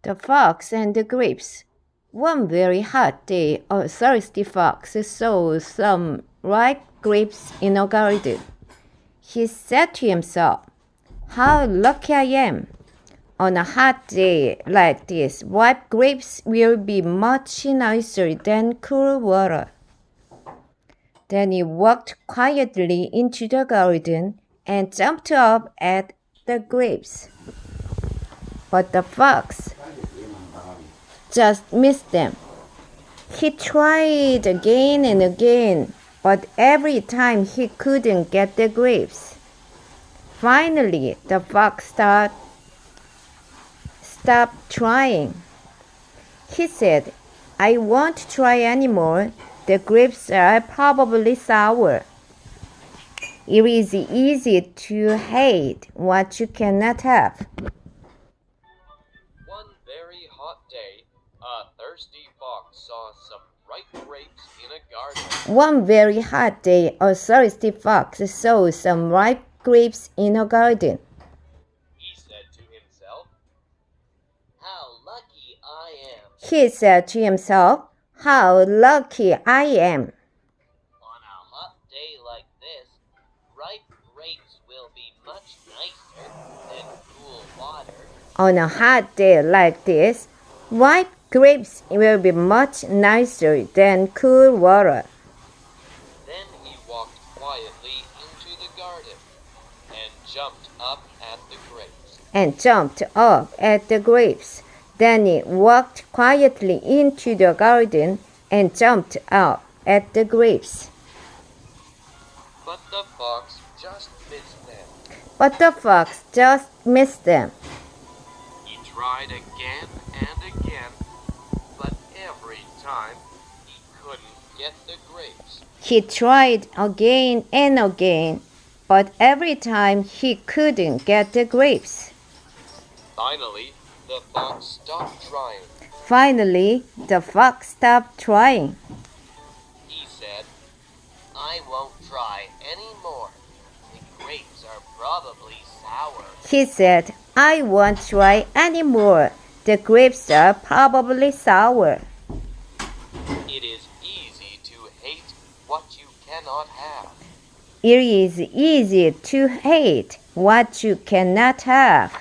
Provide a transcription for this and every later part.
The Fox and the Grapes. One very hot day, a thirsty fox saw some ripe grapes in a garden. He said to himself, "How lucky I am! On a hot day like this, ripe grapes will be much nicer than cool water." Then he walked quietly into the garden and jumped up at the grapes. But the fox just missed them. He tried again and again, but every time he couldn't get the grapes. Finally, the fox stopped trying. He said, "I won't try anymore. The grapes are probably sour." It is easy to hate what you cannot have. One very hot day, a thirsty fox saw some ripe grapes in a garden. One very hot day, a thirsty fox saw some ripe grapes in a garden. He said to himself, "How lucky I am." He said to himself, "How lucky I am. On a hot day like this, ripe grapes will be much nicer than cool water." On a hot day like this, ripe grapes will be much nicer than cool water." Then he walked quietly into the garden and jumped up at the grapes. Then he walked quietly into the garden and jumped up at the grapes. But the fox just missed them. He tried again and again, but every time he couldn't get the grapes. He tried again and again, but every time he couldn't get the grapes. Finally, the fox stopped trying. He said, "I won't try any more. The grapes are probably sour." He said, "I won't try any more. The grapes are probably sour." It is easy to hate what you cannot have. It is easy to hate what you cannot have.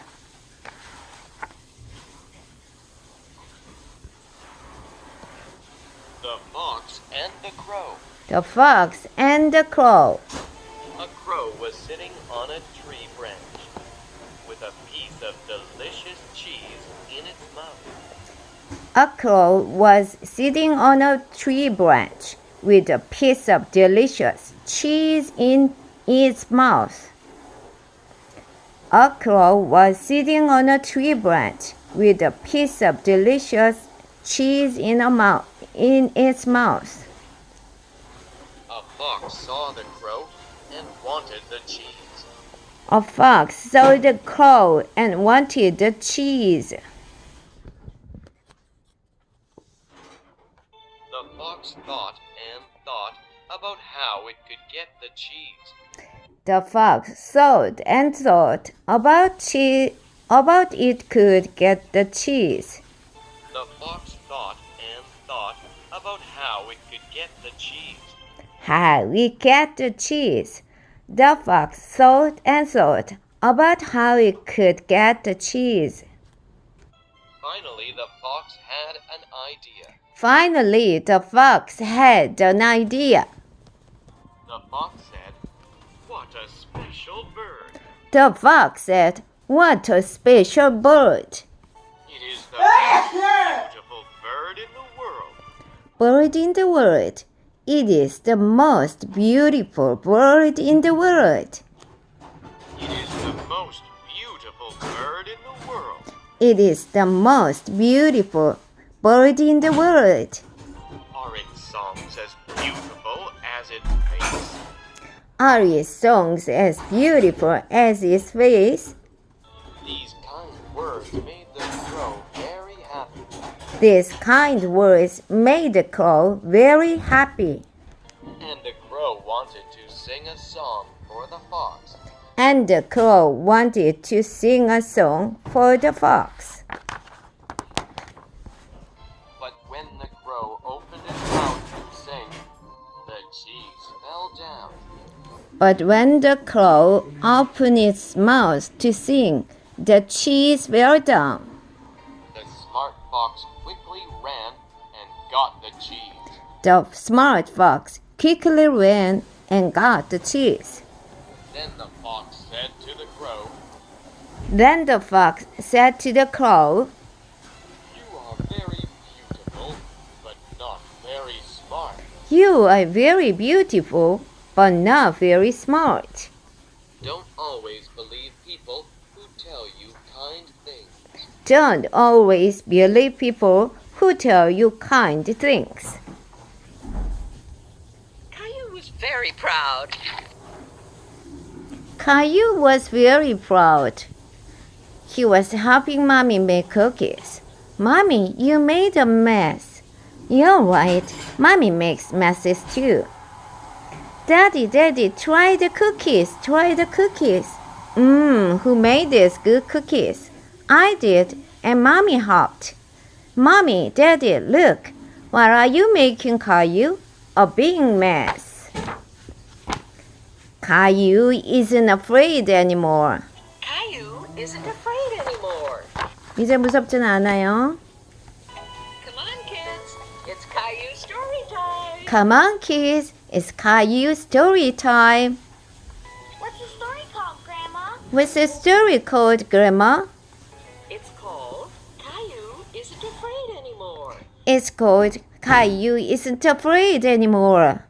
The Fox and the Crow. The Fox and the Crow. A crow was sitting on a tree branch with a piece of delicious cheese in its mouth. A crow was sitting on a tree branch with a piece of delicious cheese in its mouth. A crow was sitting on a tree branch with a piece of delicious cheese in its mouth. A fox saw the crow and wanted the cheese. A fox saw the crow and wanted the cheese. The fox thought and thought about how it could get the cheese. The fox thought and thought about it could get the cheese. The fox thought and thought about how it could get the cheese. How we get the cheese. The fox thought and thought about how it could get the cheese. Finally, the fox had an idea. The fox had an idea. The fox said, "What a special bird." The fox said, "What a special bird." It is the most beautiful bird in the world. Bird in the world. It is the most beautiful bird in the world. It is the most beautiful bird in the world. It is the most beautiful bird in the world. Are its songs as beautiful as its face? Are its songs as beautiful as its face? These kind words made the crow very happy. These kind words made the crow very happy. And the crow wanted to sing a song for the fox. And the crow wanted to sing a song for the fox. But when the crow opened its mouth to sing, the cheese fell down. The smart fox quickly ran and got the cheese. The smart fox quickly ran and got the cheese. Then the fox said to the crow, Then the fox said to the crow, "You are very beautiful, but not very smart." You are very beautiful, but not very smart. Don't always believe people who tell you kind things. Don't always believe people who tell you kind things. Caillou was very proud. Caillou was very proud. He was helping Mommy make cookies. Mommy, you made a mess. You're right. Mommy makes messes too. Daddy, try the cookies. Try the cookies. Who made these good cookies? I did, and Mommy helped. Mommy, Daddy, look. What are you making, Caillou? A big mess. Caillou isn't afraid anymore. Caillou isn't afraid anymore. 이제 무섭진 않아요. Come on, kids. It's Caillou story time. Come on, kids. It's Caillou story time. What's the story called, Grandma? What's the story called, Grandma? It's called Caillou Isn't Afraid Anymore. It's called Caillou Isn't Afraid Anymore.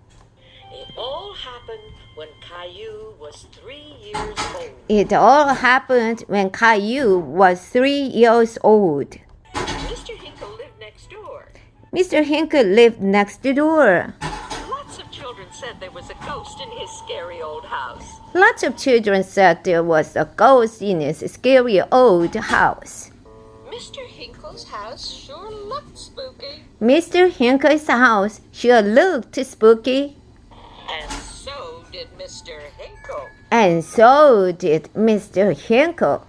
It all happened when Caillou was 3 years old. It all happened when Caillou was 3 years old. Mr. Hinkle lived next door. Mr. Hinkle lived next door. Lots of children said there was a ghost in his scary old house. Lots of children said there was a ghost in his scary old house. Mr. Hinkle's house sure looked spooky. Mr. Hinkle's house sure looked spooky. And so did Mr. Hinkle. And so did Mr. Hinkle.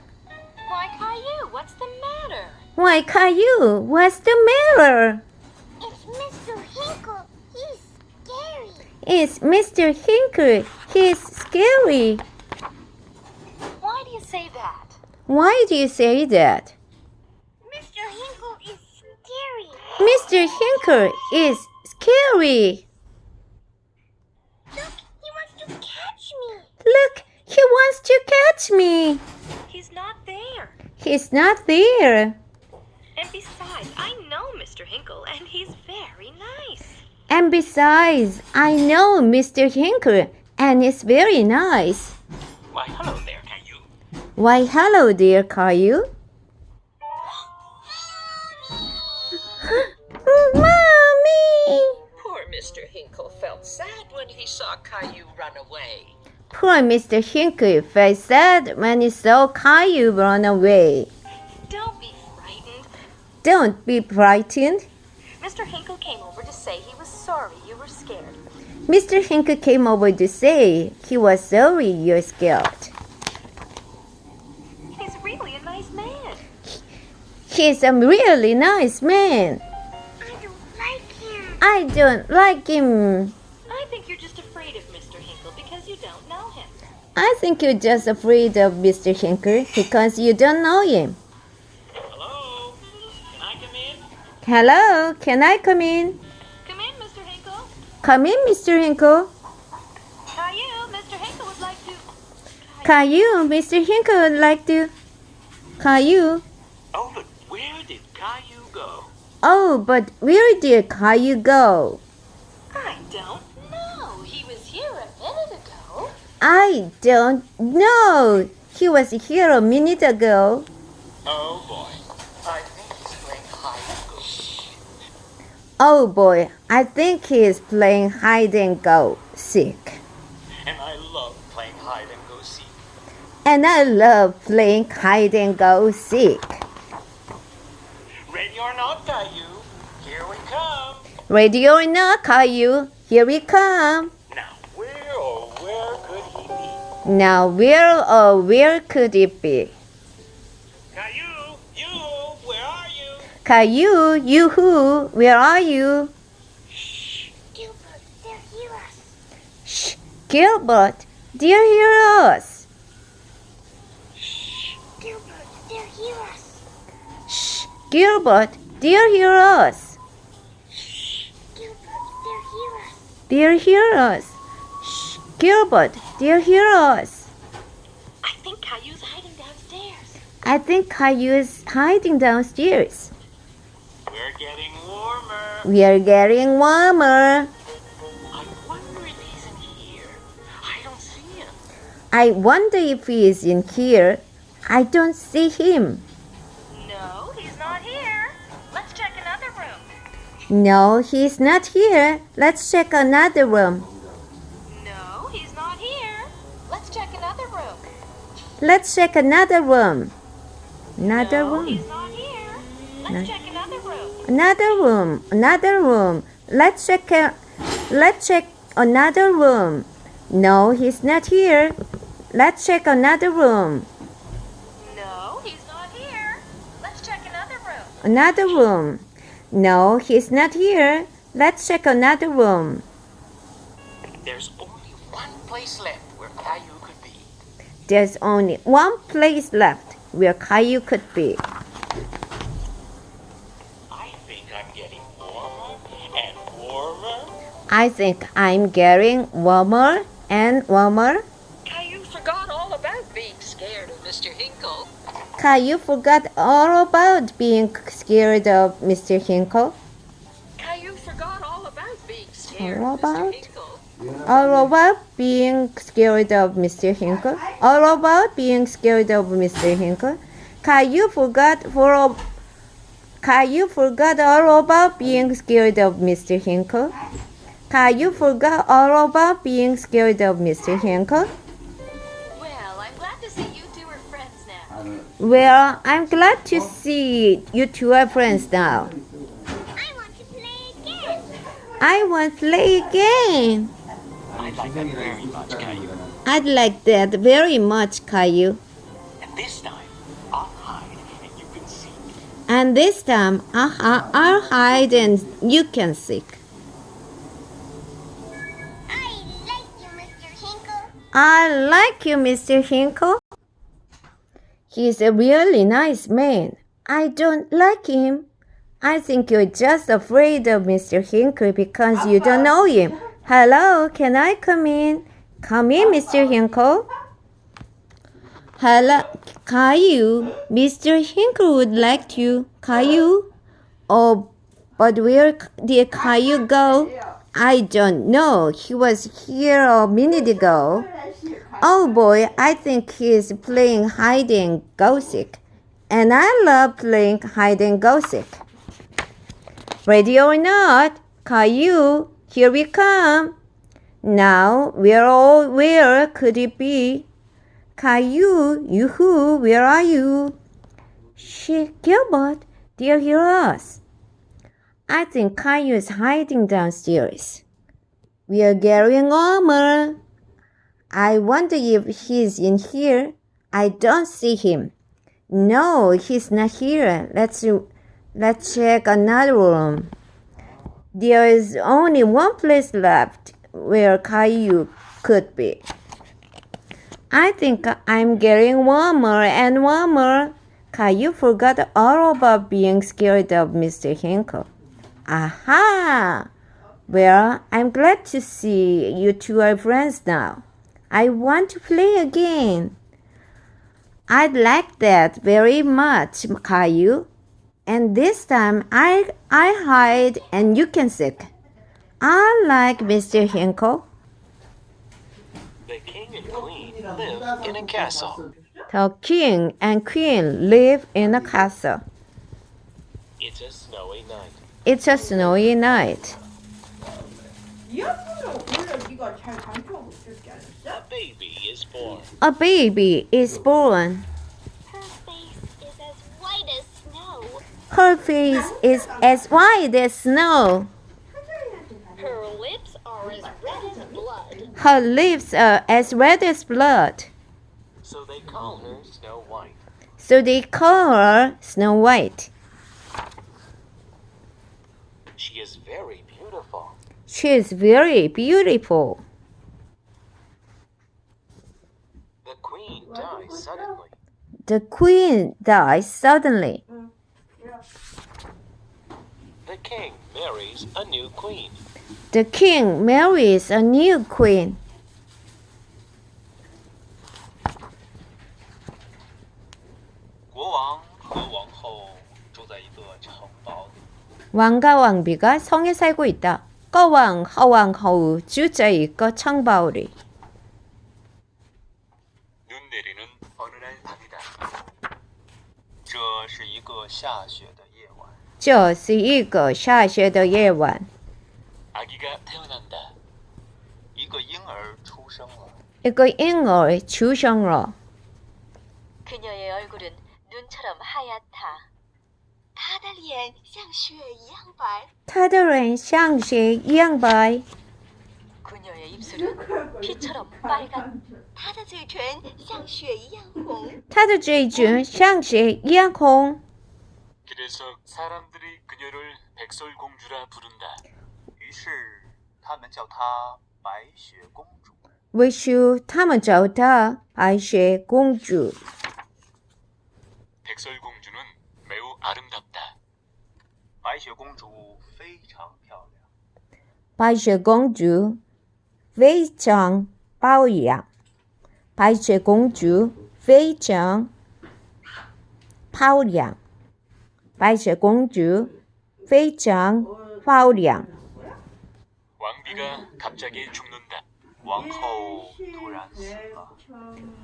Why, Caillou, what's the matter? Why, Caillou, what's the matter? It's Mr. Hinkle. He's scary. It's Mr. Hinkle. He's scary. Why do you say that? Why do you say that? Mr. Hinkle is scary. Mr. Hinkle is scary. Look, he wants to catch me. Look, he wants to catch me. He's not there. He's not there. And besides, I know Mr. Hinkle, and he's very nice. And besides, I know Mr. Hinkle, and it's very nice. Why, hello there, Caillou. Why, hello there, Caillou. Mommy! Poor Mr. Hinkle felt sad when he saw Caillou run away. Poor Mr. Hinkle felt sad when he saw Caillou run away. Don't be frightened. Don't be frightened. Mr. Hinkle came over to say he was sorry you were scared. Mr. Hinkle came over to say he was sorry you're scared. He's really a nice man. He's a really nice man. I don't like him. I don't like him. I think you're just afraid of Mr. Hinkle because you don't know him. I think you're just afraid of Mr. Hinkle because you don't know him. Hello? Can I come in? Hello, can I come in? Come in, Mr. Hinkle. Come in, Mr. Hinkle. Caillou, Mr. Hinkle would like to... Caillou, Mr. Hinkle would like to. Caillou. Oh, but where did Caillou go? Oh, but where did Caillou go? I don't know. He was here a minute ago. I don't know. He was here a minute ago. Oh, boy. I think he's playing hide and go seek. Oh boy, I think he is playing hide and go seek. And I love playing hide and go seek. And I love playing hide and go seek. Ready or not, Caillou? Here we come. Ready or not, Caillou? Here we come. Now, where could he be? Now where could it be? Caillou, where are you? Caillou, you-hoo, where are you? Gilbert, they'll hear us. Shh, Gilbert, Dear hear us. Shh, Gilbert, they'll hear us. Shh, Gilbert, dear hear us. Shh, Gilbert, they'll hear us. Dear hear us. Shh, Gilbert, dear hear us. I think Caillou's hiding downstairs. I think Caillou is hiding downstairs. We're getting warmer. We are getting warmer. I wonder if he's in here. I don't see him. I wonder if he is in here. I don't see him. No, he's not here. Let's check another room. No, he's not here. Let's check another room. No, he's not here. Let's check another room. Let's check another room. Another No, room. he's not here. Let's check another room. Another room. Another room. Let's check another room. No, he's not here. Let's check another room. No, he's not here. Let's check another room. Another room. No, he's not here. Let's check another room. There's only one place left where Caillou could be. There's only one place left where Caillou could be. I think I'm getting warmer and warmer. I think I'm getting warmer and warmer. Caillou forgot all about being scared of Mr. Hinkle. Caillou forgot all about being scared of Mr. Hinkle. Caillou forgot all about being scared All of about? Mr. Hinkle. All about being scared of Mr. Hinkle. All about being scared of Mr. Hinkle. Caillou forgot all about being scared of Mr. Hinkle. Caillou forgot all about being scared of Mr. Hinkle. Well, I'm glad to see you two are friends now. Well, I'm glad to see you two are friends now. I want to play again. I want to play again. I like that very much, Caillou. I'd like that very much, Caillou. And this time, I'll hide and you can see me. And this time, I'll hide and you can seek. I like you, Mr. Hinkle. I like you, Mr. Hinkle. He's a really nice man. I don't like him. I think you're just afraid of Mr. Hinkle because you don't know him. Hello, can I come in? Come in, Mr. Hinkle. Hello, Caillou. Mr. Hinkle would like to. Caillou? Oh, but where did Caillou go? I don't know. He was here a minute ago. Oh boy, I think he's playing hide and go seek. And I love playing hide and go seek. Ready or not, Caillou, here we come. Now, where could it be? Caillou, yoo-hoo, where are you? Shh, Gilbert, dear, hear us. I think Caillou is hiding downstairs. We are getting warmer. I wonder if he's in here. I don't see him. No, he's not here. Let's check another room. There is only one place left where Caillou could be. I think I'm getting warmer and warmer. Caillou forgot all about being scared of Mr. Hinkle. Aha! Well, I'm glad to see you two are friends now. I want to play again. I'd like that very much, Caillou. And this time I hide and you can seek. I like Mr. Hinkle. The king and queen live in a castle. The king and queen live in a castle. It's a snowy night. It's a snowy night. A baby is born. A baby is born. Her face is as white as snow. Her face is as white as snow. Her lips are as red as blood. Her lips are as red as blood. So they call her Snow White. So they call her Snow White. She is very beautiful. She is very beautiful. suddenly. The queen dies suddenly. The king marries a new queen. The king marries a new queen. 왕과 왕비가 성에 살고 있다. 国王和王后住在一个城堡里. 눈 내리는 어느 날 밤이다. 这是一个下雪的夜晚.这是一个下雪的夜晚. 아기가 태어난다. 一个婴儿出生了. 一个婴儿出生了. 그녀의 얼굴은 눈처럼 하얗다. 她的脸像雪一样白。她的脸像雪一样白. 그녀의 입술은 피처럼 빨갛다. 她的嘴唇像雪一样红。她的嘴唇像雪一样红. 그래서 사람들이 그녀를 백설공주라 부른다. 于是他们叫她白雪公主. 为是他们叫她白雪公主. 백설공주는 매우 아름답다. 白雪公主非常漂亮.白雪公主非常漂亮. 白雪公主非常漂亮. 白雪公主非常漂亮. 왕비가 갑자기 죽는다. 왕后突然死了.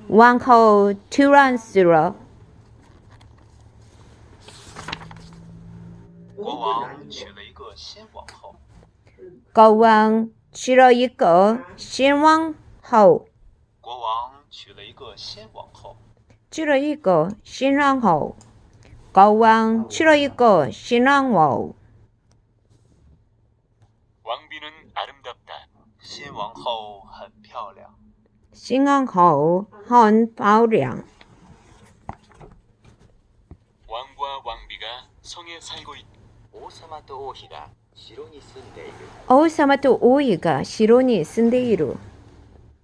王后突然死了. 国王娶了一个新王后. 国王娶了一个新王后. 国王娶了一个新王后. 娶了一个新王后. 国王娶了一个新王后. 왕비는 아름답다. 新王后很漂亮. 新王后很漂亮. 왕과 왕비가 성에 살고 있다. 王様と王妃が城に住んでいる. 王様と王妃が城に住んでいる.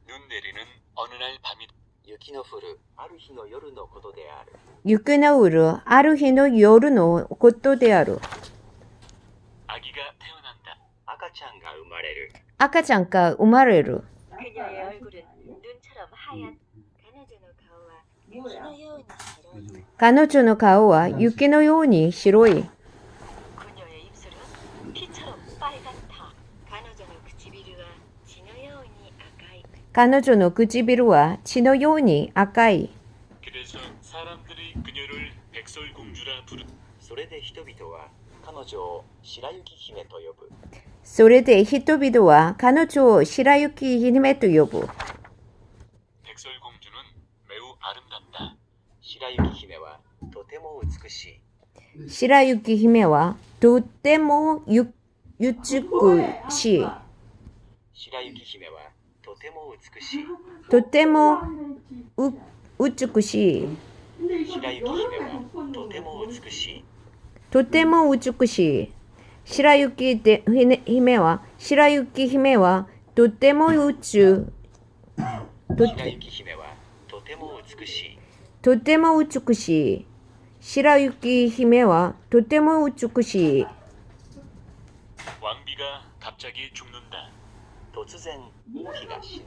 눈 내리는 어느 날 밤이다. 雪の降るある日の夜のことである. 雪の降るある日の夜のことである. 아기가 태어난다. 赤ちゃんが生まれる. 赤ちゃんが生まれる. 그녀의 얼굴은 눈처럼 하얗다.彼女の顔は雪のように白い. 가노조の顔は雪のように白い. 그녀의 입술은 피처럼 빨갛다.彼女の唇は血のように赤い. 彼女の唇は血のように赤い. 그래서 사람들이 그녀를 백설공주라 부르. それで人々は彼女を白雪姫と呼ぶ. それで人々は彼女を白雪姫と呼ぶ. 백설공주는 매우 아름답다. 白雪姫はとても美しい. 白雪姫はとても美しい. 白雪姫はとても美しい. とても美しい. 白雪姫はとても美しい. とても美しい. 白雪姫はとても白雪姫はとても美しい. とても美しい. 白雪姫はとても美しい. 왕비가 갑자기 죽는다. 突然王妃が死ぬ.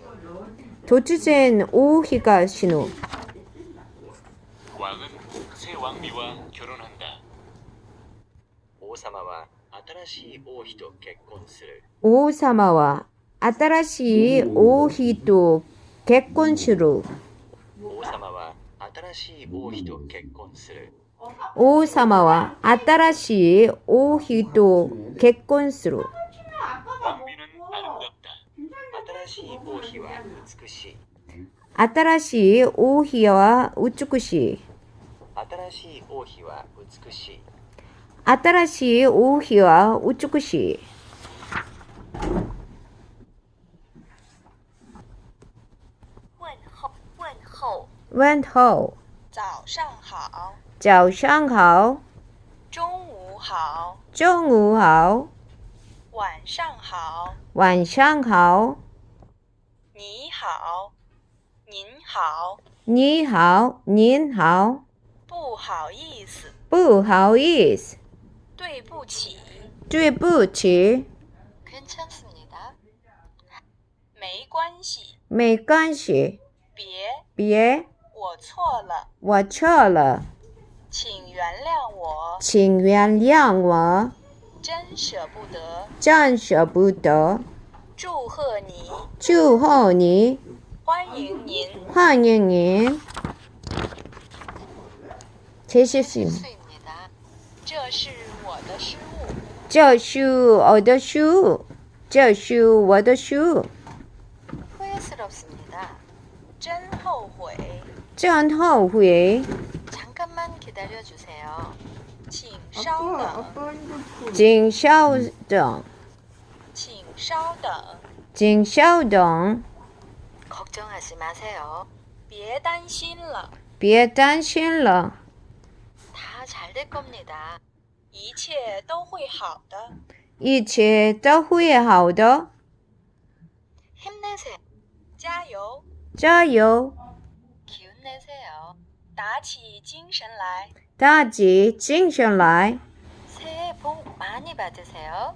突然王妃が死ぬ. 왕은 새 왕비와 결혼한다. 王様は新しい王妃と結婚する. 王様は新しい王妃と結婚する. 王様は新しい王妃と結婚する. 王様は新しい王妃と結婚する. 왕비는 아름답다. 新しい王妃は美しい. 新しい王妃は美しい. 新しい王妃は美しい. 新しい王妃は美しい. 问候。早上好。早上好。中午好。中午好。晚上好。晚上好。你好。您好。你好，您好，不好意思，不好意思，对不起，对不起， 괜찮습니다. 没关系，没关系，别，别，我错了，我错了，请原谅我，请原谅我，真舍不得，真舍不得，祝贺你，祝贺你，欢迎您。欢迎您。70sim， 실수입니다. 这是我的失误，这是我的书，这是我的书， 후회스럽습니다. 真后悔，真后悔， 잠깐만 기다려 주세요. 请稍等，请稍等，请稍等，请稍等， 걱정하지 마세요. 别担心了，别担心了， 다 잘 될 겁니다. 一切都会好的。一切都会好的， 힘내세요. 加油，加油， 기운 내세요. 打起精神来。打起精神来， 새해 복 많이 받으세요.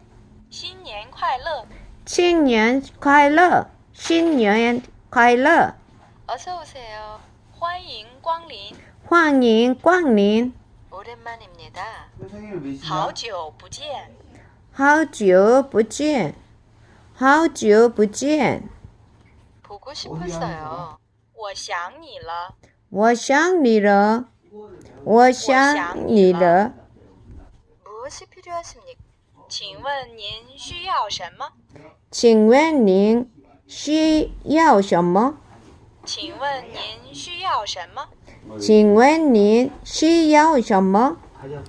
新年快乐. 新年快乐，新年快乐， 어서 오세요. 欢迎光临. 欢迎光临， 오랜만입니다. 선생님 몇 시야? 好久不见.好久不见，好久不见， 보고 싶었어요. 我想你了.我想你了，我想你了， 무엇이 필요하십니까? 请问您需要什么?请问您需要什么？请问您需要什么?请问您需要什么？ 가자.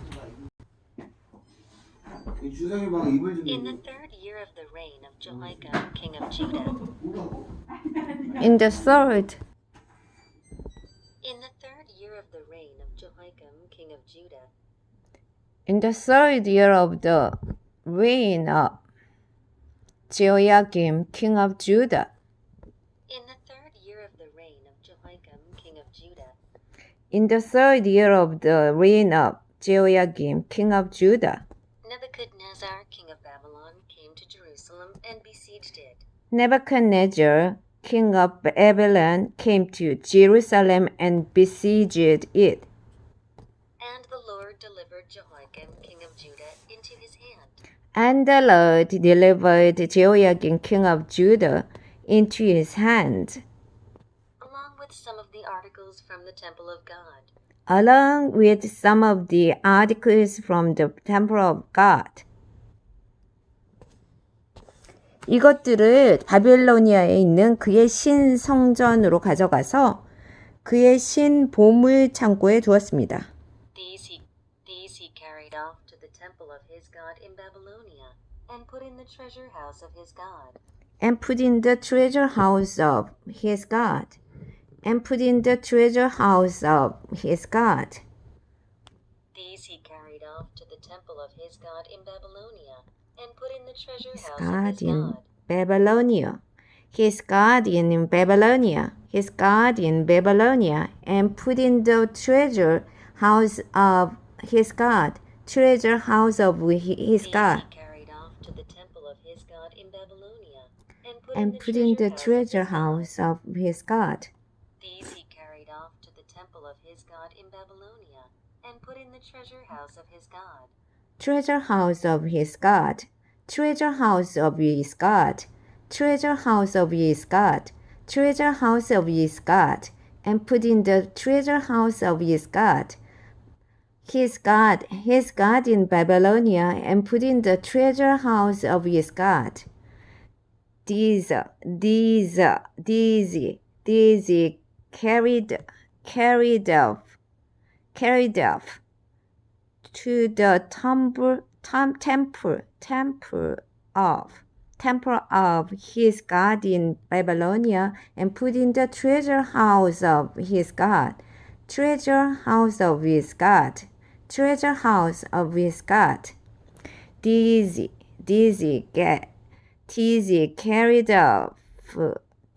이 주성이 방 이불 좀. In the third year of the reign of Jehoiakim, king of Judah. In the third In the third year of the reign of Jehoiakim, king of Judah. in the third year of the reign of Jehoiakim, king of Judah. In the third year of the reign of Jehoiakim, king of Judah. In the third year of the reign of Jehoiakim, king of Judah. Nebuchadnezzar, king of Babylon, came to Jerusalem and besieged it. Nebuchadnezzar, king of Babylon, came to Jerusalem and besieged it. And the Lord delivered Jehoiakim, king of Judah, into his hand. And the Lord delivered Jehoiakim, king of Judah, into his hand, Along with some of the articles from the temple of God. along with some of the articles from the temple of God. 이것들을 바빌로니아에 있는 그의 신성전으로 가져가서 그의 신보물 창고에 두었습니다. These he carried off to the temple of his God in Babylonia, and put in the treasure house of his God. And put in the treasure house of his God. And put in the treasure house of his God. These he carried off to the temple of his God in Babylonia, and put in the treasure His house of God his in God. Babylonia. His God in Babylonia. His God in Babylonia. And put in the treasure house of his God. Treasure house of his God. These he carried off to the temple of his God in Babylonia, And put in the treasure house of his God. These he carried off to the temple of his God in Babylonia, and put in the treasure house of his God. Treasure house of his God. Treasure house of his God. Treasure house of his God. Treasure house of his God. And put in the treasure house of his God. His God in Babylonia, and put in the treasure house of his God. These carried off to the temple of his God in Babylonia, and put in the treasure house of his God. Treasure house of his God. Treasure house of his God. These carried off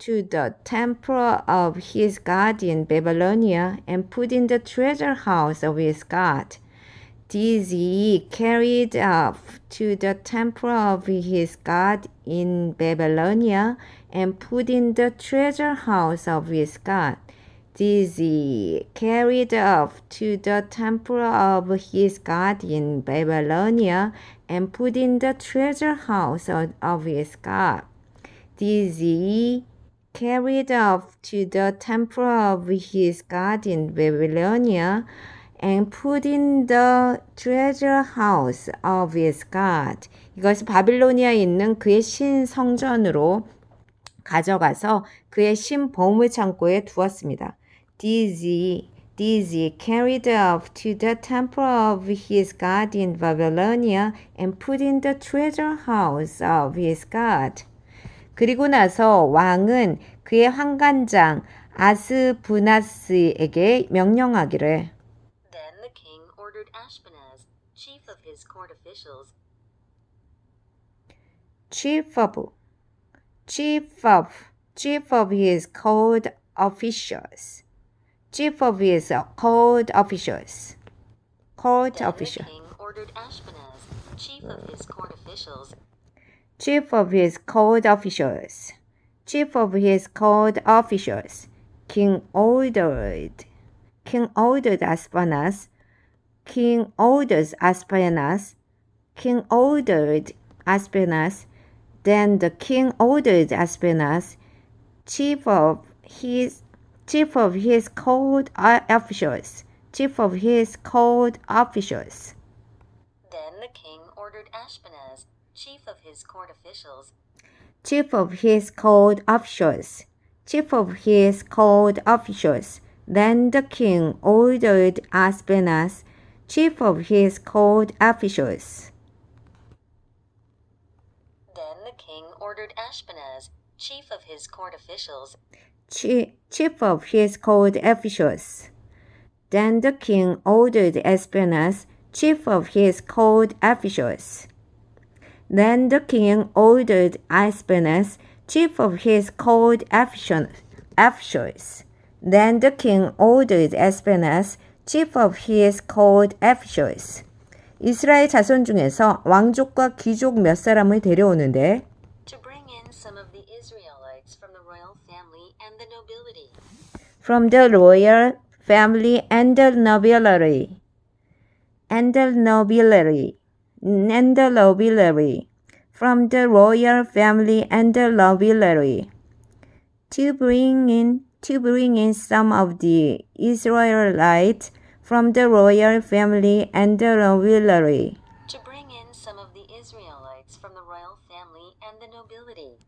to the temple of his God in Babylonia and put in the treasure house of his God. These he carried off to the temple of his God in Babylonia and put in the treasure house of his God. These he carried off to the temple of his God in Babylonia and put in the treasure house of his God. These he carried off to the temple of his God in Babylonia and put in the treasure house of his God. 이것을 바빌로니아에 있는 그의 신 성전으로 가져가서 그의 신 보물 창고에 두었습니다. These he carried off to the temple of his God in Babylonia and put in the treasure house of his God. 그리고 나서 왕은 그의 환관장 아스부나스에게 명령하기를 Then the king ordered Ashpenaz, chief of his court officials, chief of his court officials. Chief of his court officials. Court then official. the king ordered Ashpenaz, chief of his court officials, Chief of his court officials. Chief of his court officials. King ordered Aspanas. King orders Aspanas. King ordered Aspanas. Then the king ordered Aspanas, chief of his court officials. Chief of his court officials. then the king ordered Ashpenaz, chief of his court officials, Chief of his court officials. Chief of his court officials. Then the king ordered Aspenas, chief of his court officials. then the king ordered Ashpenaz, chief of his court officials, Chief of his court officials. Then the king ordered Aspenas, chief of his court officials. Then the king ordered Aspenas, chief of his court officials. Then the king ordered Aspenas, chief of his court officials. 이스라엘 자손 중에서 왕족과 귀족 몇 사람을 데려오는데 to bring in some of the Israelites from the royal family and the nobility, from the royal family and the nobility. From the royal family and the nobility. To bring in some of the Israelites from the royal family and the nobility. to bring in some of the Israelites from the royal family and the nobility,